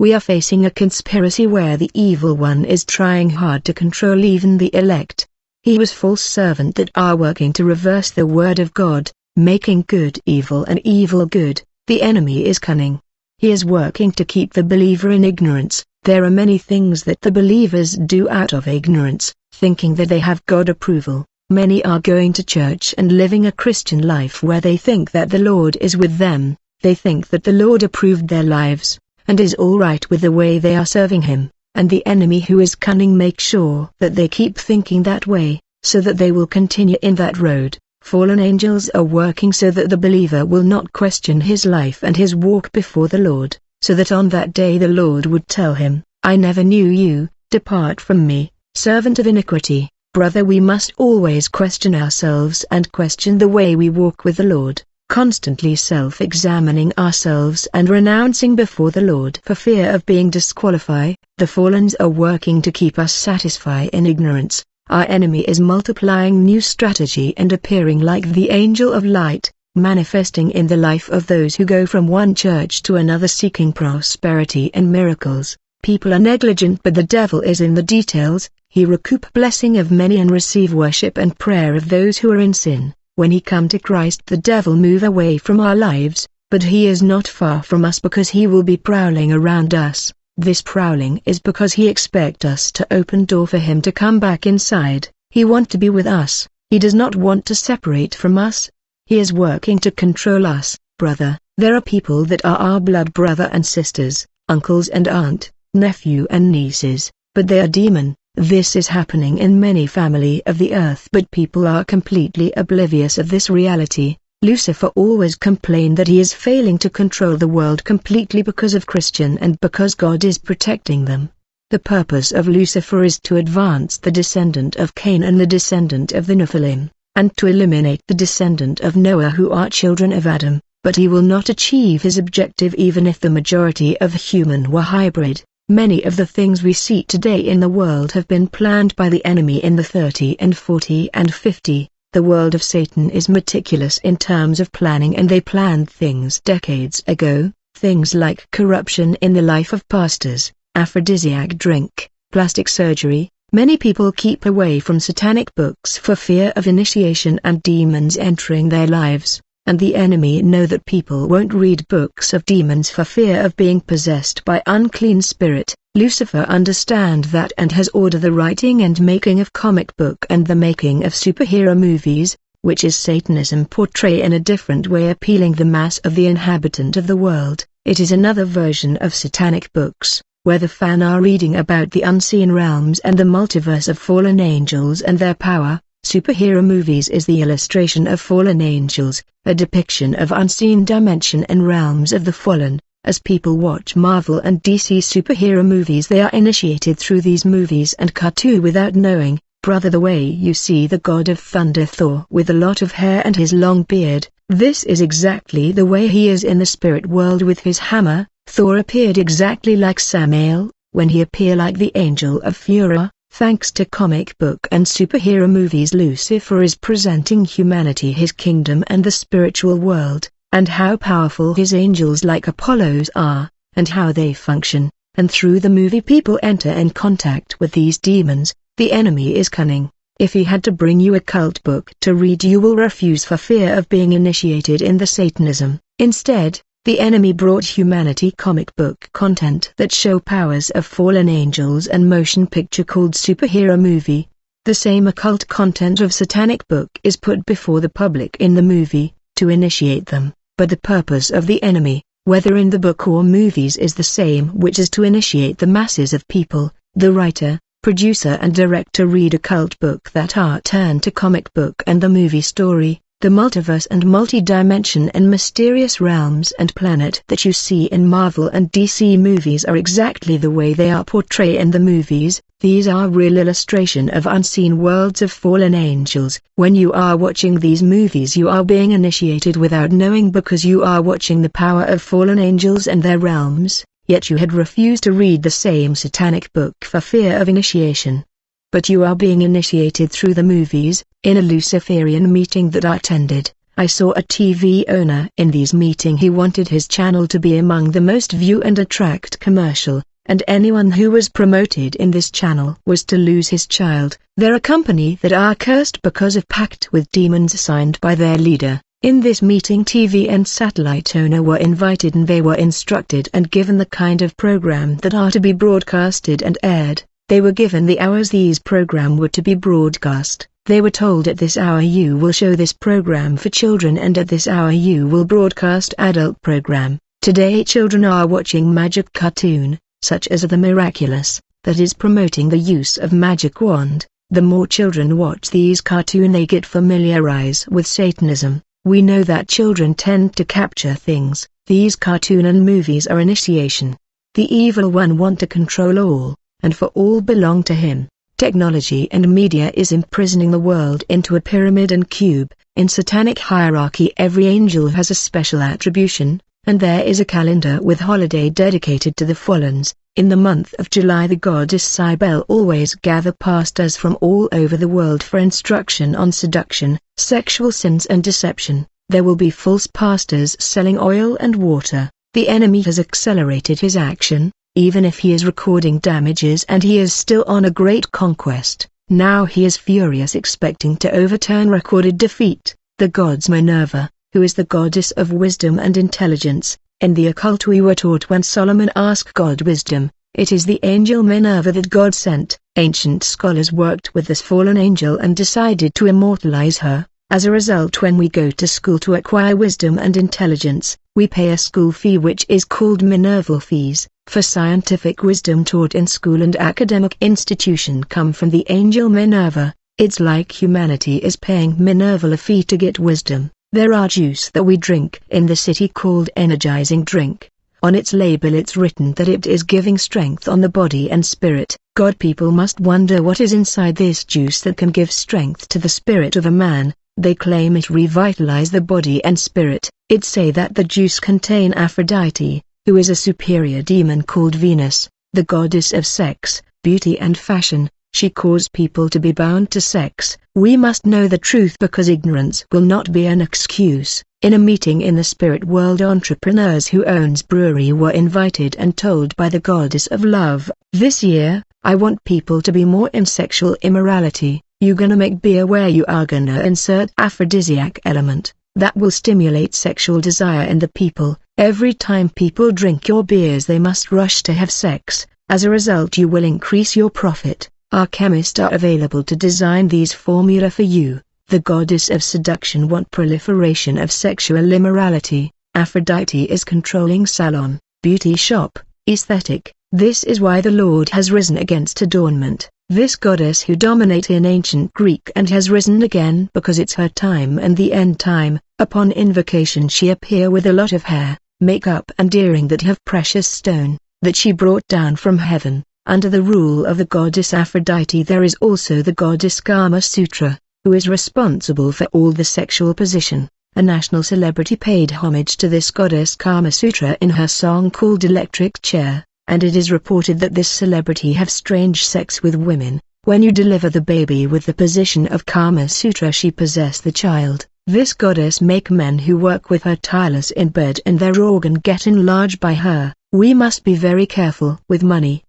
We are facing a conspiracy where the evil one is trying hard to control even the elect. He was false servants that are working to reverse the word of God, making good evil and evil good. The enemy is cunning. He is working to keep the believer in ignorance. There are many things that the believers do out of ignorance, thinking that they have God approval. Many are going to church and living a Christian life where they think that the Lord is with them. They think that the Lord approved their lives, and is all right with the way they are serving Him, and the enemy who is cunning makes sure that they keep thinking that way, so that they will continue in that road. Fallen angels are working so that the believer will not question his life and his walk before the Lord, so that on that day the Lord would tell him, "I never knew you, depart from me, servant of iniquity." Brother, we must always question ourselves and question the way we walk with the Lord, constantly self-examining ourselves and renouncing before the Lord for fear of being disqualified. The fallens are working to keep us satisfied in ignorance. Our enemy is multiplying new strategy and appearing like the angel of light, manifesting in the life of those who go from one church to another seeking prosperity and miracles. People are negligent, but the devil is in the details. He recoup blessing of many and receive worship and prayer of those who are in sin. When he come to Christ, the devil move away from our lives, but he is not far from us because he will be prowling around us. This prowling is because he expect us to open door for him to come back inside. He want to be with us. He does not want to separate from us. He is working to control us. Brother, there are people that are our blood brother and sisters, uncles and aunt, nephew and nieces, but they are demon. This is happening in many family of the earth, but people are completely oblivious of this reality. Lucifer always complained that he is failing to control the world completely because of Christian and because God is protecting them. The purpose of Lucifer is to advance the descendant of Cain and the descendant of the Nephilim, and to eliminate the descendant of Noah who are children of Adam, but he will not achieve his objective even if the majority of human were hybrid. Many of the things we see today in the world have been planned by the enemy in the 30 and 40 and 50. The world of Satan is meticulous in terms of planning, and they planned things decades ago, things like corruption in the life of pastors, aphrodisiac drink, plastic surgery. Many people keep away from satanic books for fear of initiation and demons entering their lives. And the enemy know that people won't read books of demons for fear of being possessed by unclean spirit. Lucifer understand that and has ordered the writing and making of comic book and the making of superhero movies, which is Satanism portray in a different way, appealing the mass of the inhabitant of the world. It is another version of satanic books, where the fan are reading about the unseen realms and the multiverse of fallen angels and their power. Superhero movies is the illustration of fallen angels, a depiction of unseen dimension and realms of the fallen. As people watch Marvel and DC superhero movies, they are initiated through these movies and cartoon without knowing. Brother, the way you see the god of thunder Thor with a lot of hair and his long beard, this is exactly the way he is in the spirit world with his hammer. Thor appeared exactly like Samael, when he appeared like the angel of Furor. Thanks to comic book and superhero movies, Lucifer is presenting humanity his kingdom and the spiritual world, and how powerful his angels like Apollos are, and how they function, and through the movie people enter in contact with these demons. The enemy is cunning. If he had to bring you a cult book to read, you will refuse for fear of being initiated in the Satanism. Instead, the enemy brought humanity comic book content that show powers of fallen angels and motion picture called superhero movie. The same occult content of satanic book is put before the public in the movie, to initiate them, but the purpose of the enemy, whether in the book or movies, is the same, which is to initiate the masses of people. The writer, producer and director read a cult book that are turned to comic book and the movie story. The multiverse and multi-dimension and mysterious realms and planet that you see in Marvel and DC movies are exactly the way they are portrayed in the movies. These are real illustration of unseen worlds of fallen angels. When you are watching these movies, you are being initiated without knowing, because you are watching the power of fallen angels and their realms, yet you had refused to read the same satanic book for fear of initiation. But you are being initiated through the movies. In a Luciferian meeting that I attended, I saw a TV owner in these meeting. He wanted his channel to be among the most view and attract commercial, and anyone who was promoted in this channel was to lose his child. They're a company that are cursed because of pact with demons signed by their leader. In this meeting, TV and satellite owner were invited and they were instructed and given the kind of program that are to be broadcasted and aired. They were given the hours these program were to be broadcast. They were told at this hour you will show this program for children and at this hour you will broadcast adult program. Today children are watching magic cartoon, such as The Miraculous, that is promoting the use of magic wand. The more children watch these cartoon they get familiarized with Satanism. We know that children tend to capture things. These cartoon and movies are initiation. The evil one want to control all, and for all belong to him. Technology and media is imprisoning the world into a pyramid and cube. In satanic hierarchy every angel has a special attribution, and there is a calendar with holiday dedicated to the fallens. In the month of July the goddess Cybele always gather pastors from all over the world for instruction on seduction, sexual sins and deception. There will be false pastors selling oil and water. The enemy has accelerated his action. Even if he is recording damages and he is still on a great conquest, now he is furious expecting to overturn recorded defeat. The gods Minerva, who is the goddess of wisdom and intelligence, in the occult we were taught when Solomon asked God wisdom, it is the angel Minerva that God sent. Ancient scholars worked with this fallen angel and decided to immortalize her. As a result, when we go to school to acquire wisdom and intelligence, we pay a school fee which is called Minerval fees. For scientific wisdom taught in school and academic institution come from the angel Minerva. It's like humanity is paying Minerva a fee to get wisdom. There are juice that we drink in the city called energizing drink. On its label it's written that it is giving strength on the body and spirit. God people must wonder what is inside this juice that can give strength to the spirit of a man. They claim it revitalize the body and spirit. It say that the juice contain Aphrodite, who is a superior demon called Venus, the goddess of sex, beauty and fashion. She caused people to be bound to sex. We must know the truth because ignorance will not be an excuse. In a meeting in the spirit world, entrepreneurs who owns brewery were invited and told by the goddess of love, this year, I want people to be more in sexual immorality. You gonna make beer where you are gonna insert aphrodisiac element that will stimulate sexual desire in the people. Every time people drink your beers they must rush to have sex. As a result you will increase your profit. Our chemists are available to design these formula for you. The goddess of seduction want proliferation of sexual immorality. Aphrodite is controlling salon, beauty shop, aesthetic. This is why the Lord has risen against adornment. This goddess who dominated in ancient Greek and has risen again because it's her time and the end time. Upon invocation she appear with a lot of hair, makeup and earring that have precious stone, that she brought down from heaven. Under the rule of the goddess Aphrodite there is also the goddess Kama Sutra, who is responsible for all the sexual position. A national celebrity paid homage to this goddess Kama Sutra in her song called Electric Chair, and it is reported that this celebrity have strange sex with women. When you deliver the baby with the position of Kama Sutra she possess the child. This goddess make men who work with her tireless in bed and their organ get enlarged by her. We must be very careful with money.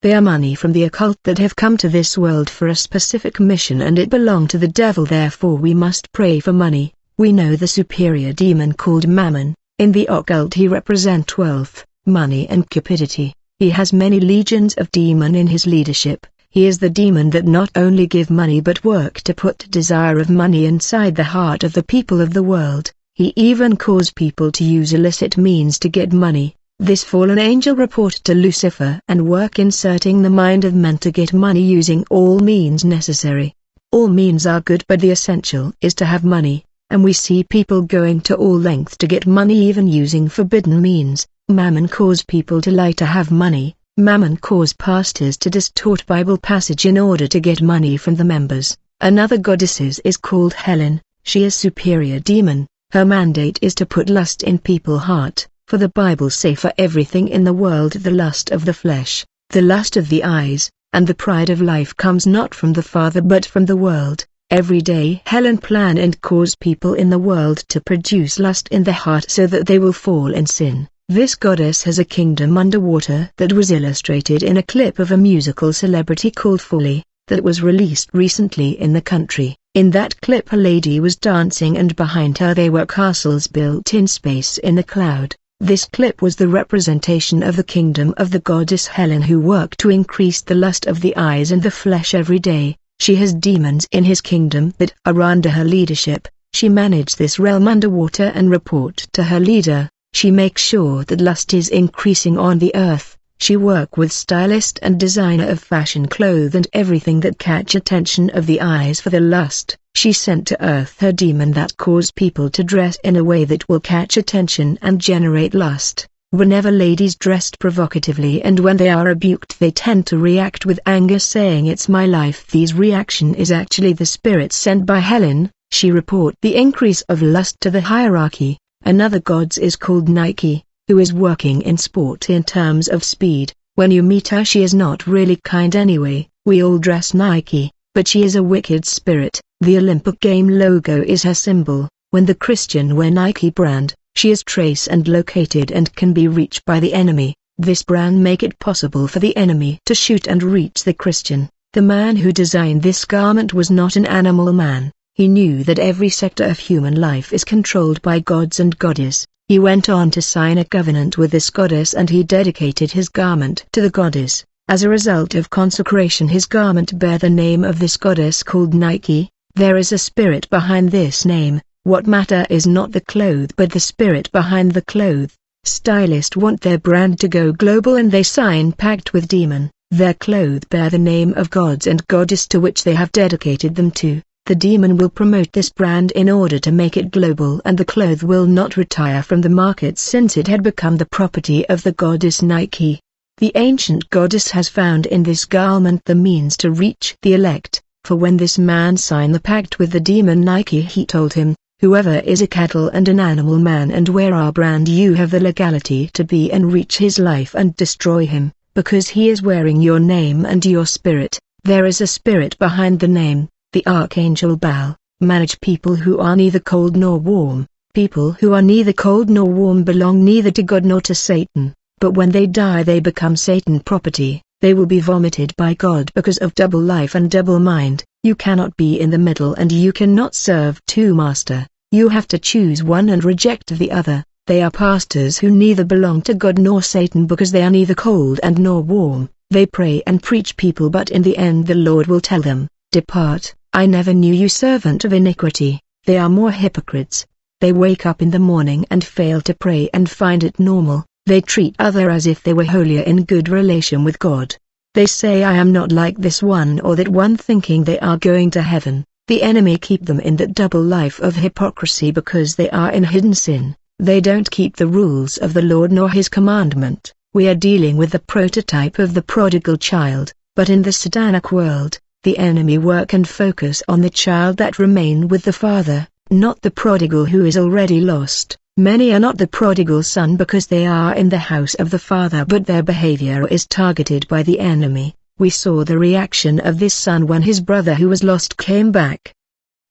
They are money from the occult that have come to this world for a specific mission and it belonged to the devil, therefore we must pray for money. We know the superior demon called Mammon. In the occult he represent wealth, money and cupidity. He has many legions of demon in his leadership. He is the demon that not only give money but work to put desire of money inside the heart of the people of the world. He even cause people to use illicit means to get money. This fallen angel reported to Lucifer and work inserting the mind of men to get money using all means necessary. All means are good but the essential is to have money, and we see people going to all lengths to get money even using forbidden means. Mammon cause people to lie to have money. Mammon cause pastors to distort Bible passage in order to get money from the members. Another goddess is called Helen. She is superior demon. Her mandate is to put lust in people's heart. For the Bible say for everything in the world the lust of the flesh, the lust of the eyes, and the pride of life comes not from the Father but from the world. Every day Helen plan and cause people in the world to produce lust in the heart so that they will fall in sin. This goddess has a kingdom underwater that was illustrated in a clip of a musical celebrity called Folly, that was released recently in the country. In that clip a lady was dancing and behind her there were castles built in space in the cloud. This clip was the representation of the kingdom of the goddess Helen, who worked to increase the lust of the eyes and the flesh every day. She has demons in his kingdom that are under her leadership. She manages this realm underwater and report to her leader. She makes sure that lust is increasing on the earth. She work with stylist and designer of fashion clothes and everything that catch attention of the eyes for the lust. She sent to earth her demon that cause people to dress in a way that will catch attention and generate lust. Whenever ladies dressed provocatively and when they are rebuked they tend to react with anger, saying it's my life. This reaction is actually the spirit sent by Helen. She report the increase of lust to the hierarchy. Another goddess is called Nike, who is working in sport in terms of speed. When you meet her she is not really kind anyway. We all dress Nike, but she is a wicked spirit. The Olympic game logo is her symbol. When the Christian wear Nike brand, she is traced and located and can be reached by the enemy. This brand make it possible for the enemy to shoot and reach the Christian. The man who designed this garment was not an animal man. He knew that every sector of human life is controlled by gods and goddesses. He went on to sign a covenant with this goddess and he dedicated his garment to the goddess. As a result of consecration his garment bear the name of this goddess called Nike. There is a spirit behind this name. What matter is not the cloth but the spirit behind the cloth. Stylists want their brand to go global and they sign pact with demon. Their clothes bear the name of gods and goddess to which they have dedicated them to. The demon will promote this brand in order to make it global, and the cloth will not retire from the market since it had become the property of the goddess Nike. The ancient goddess has found in this garment the means to reach the elect, for when this man signed the pact with the demon Nike he told him, whoever is a cattle and an animal man and wear our brand you have the legality to be and reach his life and destroy him, because he is wearing your name and your spirit. There is a spirit behind the name. The Archangel Baal, manage people who are neither cold nor warm. People who are neither cold nor warm belong neither to God nor to Satan, but when they die they become Satan property. They will be vomited by God because of double life and double mind. You cannot be in the middle and you cannot serve two masters. You have to choose one and reject the other. They are pastors who neither belong to God nor Satan because they are neither cold and nor warm. They pray and preach people but in the end the Lord will tell them, depart. I never knew you, servant of iniquity. They are more hypocrites. They wake up in the morning and fail to pray and find it normal. They treat others as if they were holier in good relation with God. They say I am not like this one or that one, thinking they are going to heaven. The enemy keep them in that double life of hypocrisy because they are in hidden sin. They don't keep the rules of the Lord nor his commandment. We are dealing with the prototype of the prodigal child, but in the Satanic world, the enemy work and focus on the child that remain with the father, not the prodigal who is already lost. Many are not the prodigal son because they are in the house of the father, but their behavior is targeted by the enemy. We saw the reaction of this son when his brother who was lost came back.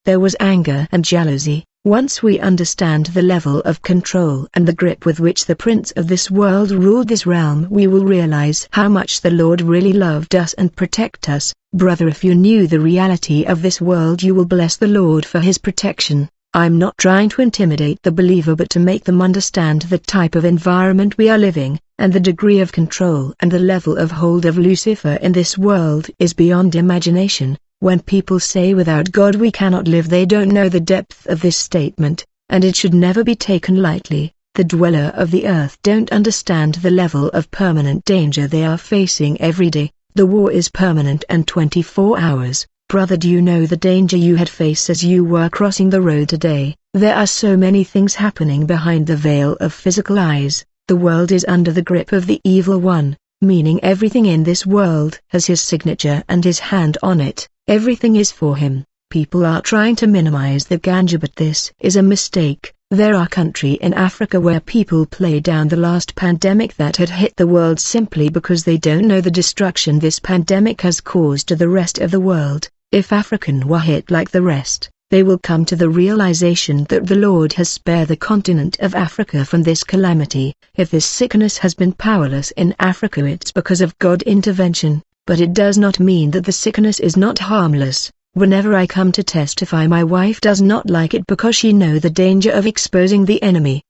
There was anger and jealousy. Once we understand the level of control and the grip with which the prince of this world ruled this realm, we will realize how much the Lord really loved us and protect us. Brother, if you knew the reality of this world you will bless the Lord for his protection. I'm not trying to intimidate the believer but to make them understand the type of environment we are living, and the degree of control and the level of hold of Lucifer in this world is beyond imagination. When people say without God we cannot live, they don't know the depth of this statement, and it should never be taken lightly. The dweller of the earth don't understand the level of permanent danger they are facing every day. The war is permanent and 24 hours. Brother, do you know the danger you had faced as you were crossing the road today? There are so many things happening behind the veil of physical eyes. The world is under the grip of the evil one, meaning everything in this world has his signature and his hand on it. Everything is for him. People are trying to minimize the ganja, but this is a mistake. There are countries in Africa where people play down the last pandemic that had hit the world simply because they don't know the destruction this pandemic has caused to the rest of the world. If African were hit like the rest, they will come to the realization that the Lord has spared the continent of Africa from this calamity. If this sickness has been powerless in Africa, it's because of God's intervention, but it does not mean that the sickness is not harmless. Whenever I come to testify, my wife does not like it because she knows the danger of exposing the enemy.